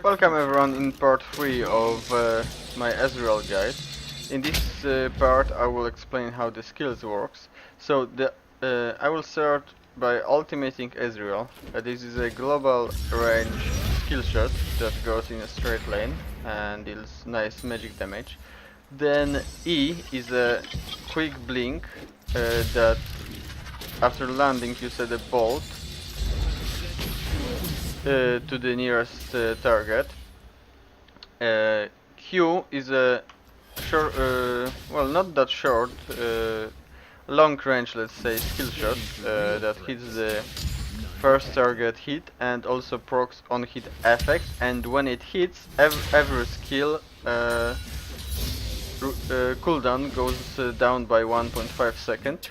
Welcome everyone in part 3 of my Ezreal guide. In this part I will explain how the skills works. So I will start by ultimating Ezreal. This is a global range skill shot that goes in a straight lane and deals nice magic damage. Then E is a quick blink that after landing you set a bolt to the nearest target. Q is a short, well, not that short, long range, let's say, skill shot that hits the first target hit and also procs on hit effect. And when it hits, every skill cooldown goes down by 1.5 seconds.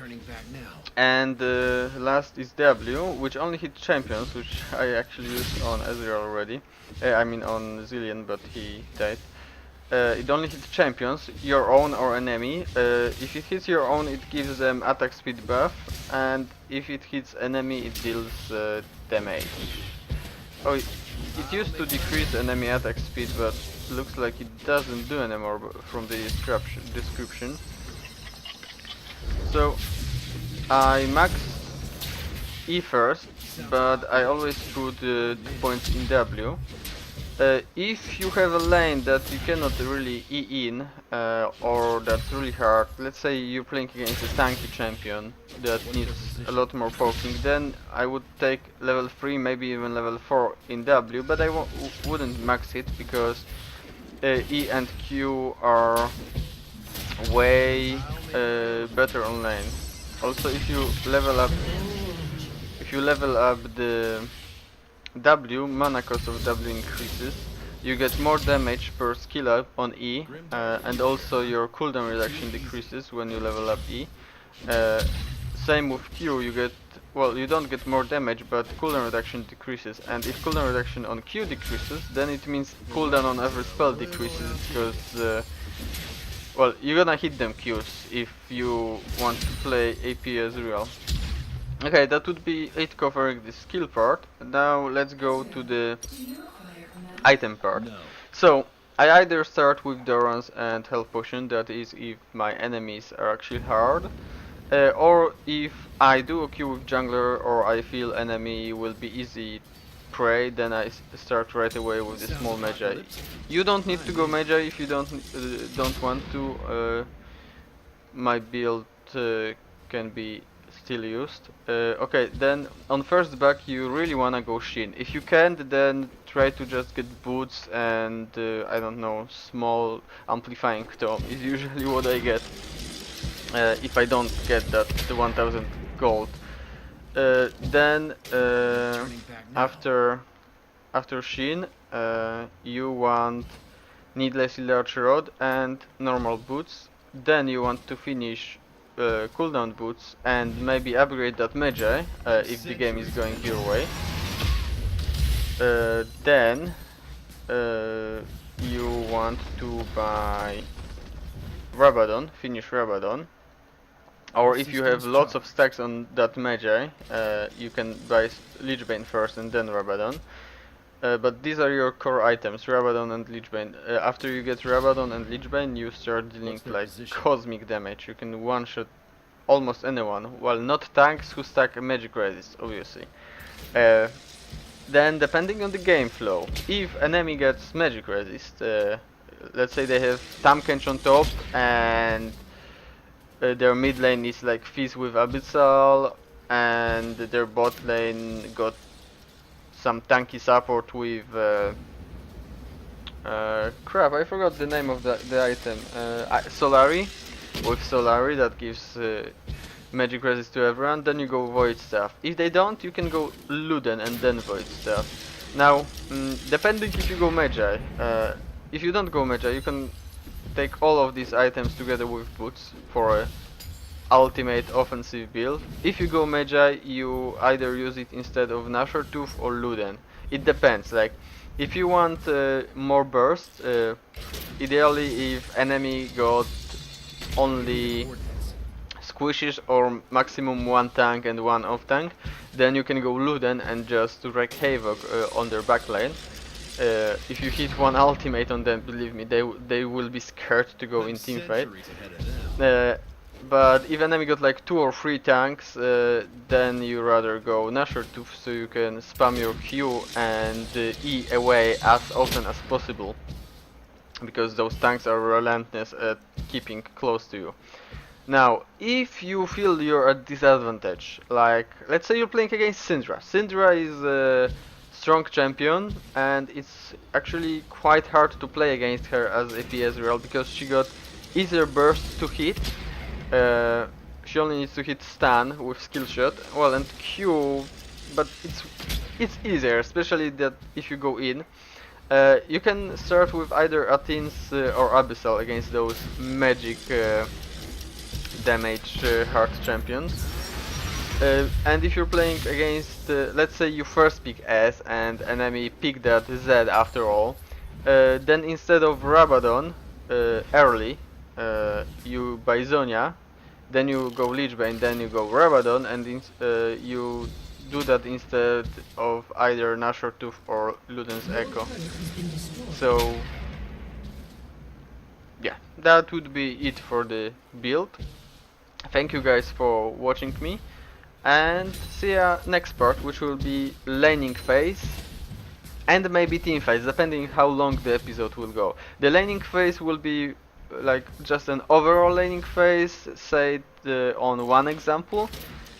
And last is W, which only hits champions, which I actually used on Ezreal already. I mean on Zillion, but he died. It only hits champions, your own or enemy. If it hits your own, it gives them attack speed buff, and if it hits enemy, it deals damage. Oh, it used to decrease enemy attack speed, but looks like it doesn't do anymore from the description. So I max E first, but I always put 2 points in W. If you have a lane that you cannot really E in, or that's really hard, let's say you're playing against a tanky champion that needs a lot more poking, then I would take level 3, maybe even level 4 in W, but I wouldn't max it because E and Q are way better on lane. Also, if you level up the W, mana cost of W increases. You get more damage per skill up on E, and also your cooldown reduction decreases when you level up E. Same with Q, you don't get more damage, but cooldown reduction decreases. And if cooldown reduction on Q decreases, then it means cooldown on every spell decreases, because well, you're gonna hit them Qs if you want to play AP Ezreal. Okay, that would be it covering the skill part. Now let's go to the item part. So I either start with Doran's and health potion, that is if my enemies are actually hard, or if I do a Q with jungler or I feel enemy will be easy prey, then I start right away with the small magi. You don't need to go magi if you don't want to. My build can be still used. Okay, then on first back you really wanna go Shin. If you can't, then try to just get boots and I don't know, small amplifying tome is usually what I get if I don't get the 1000 gold. Then after Shin, you want needlessly large rod and normal boots. Then you want to finish cooldown boots and maybe upgrade that magi if the game is going your way. Then you want to buy Rabadon, finish Rabadon. Or if you have lots of stacks on that magi, you can buy Lichbane first and then Rabadon. But these are your core items, Rabadon and Lichbane. After you get Rabadon and Lichbane, you start dealing like cosmic damage. You can one-shot almost anyone, well, not tanks who stack magic resist, obviously. Then, depending on the game flow, if enemy gets magic resist, let's say they have Tankkench on top and their mid lane is like Fizz with Abyssal, and their bot lane got some tanky support with crap, I forgot the name of the item. Solari, with Solari that gives magic resist to everyone. Then you go Void Staff. If they don't, you can go Luden and then Void Staff. Now, depending if you go Magi, if you don't go Magi, you can take all of these items together with boots for a ultimate offensive build. If you go Magi, you either use it instead of Nashor Tooth or Luden. It depends, like, if you want more burst, ideally if enemy got only squishes or maximum one tank and one off tank, then you can go Luden and just wreak havoc on their backline. If you hit one ultimate on them, believe me, they will be scared to go in team fight. But if enemy got like 2 or 3 tanks, then you rather go Nashor Tooth so you can spam your Q and E away as often as possible, because those tanks are relentless at keeping close to you. Now, if you feel you're at disadvantage, like let's say you're playing against Syndra. Syndra is a strong champion, and it's actually quite hard to play against her as AP Ezreal because she got easier burst to hit. She only needs to hit stun with skill shot, well, and Q, but it's easier, especially that if you go in. You can start with either Athens or Abyssal against those magic damage hard champions. And if you're playing against, let's say you first pick S and enemy pick that Z after all, then instead of Rabadon early, you buy Zonia, then you go Lichbane, then you go Rabadon, and you do that instead of either Nashor Tooth or Luden's Echo. So yeah, that would be it for the build. Thank you guys for watching me, and see ya next part, which will be laning phase and maybe team phase, depending how long the episode will go. The laning phase will be like just an overall laning phase, say on one example,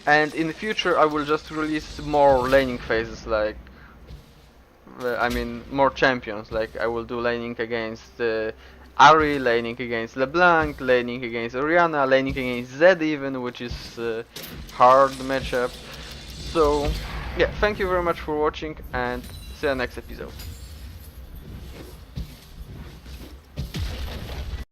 and in the future I will just release more laning phases, like I mean more champions, like I will do laning against Ari, laning against LeBlanc, laning against Orianna, laning against Zed even, which is hard matchup. So yeah, thank you very much for watching, and see you next episode.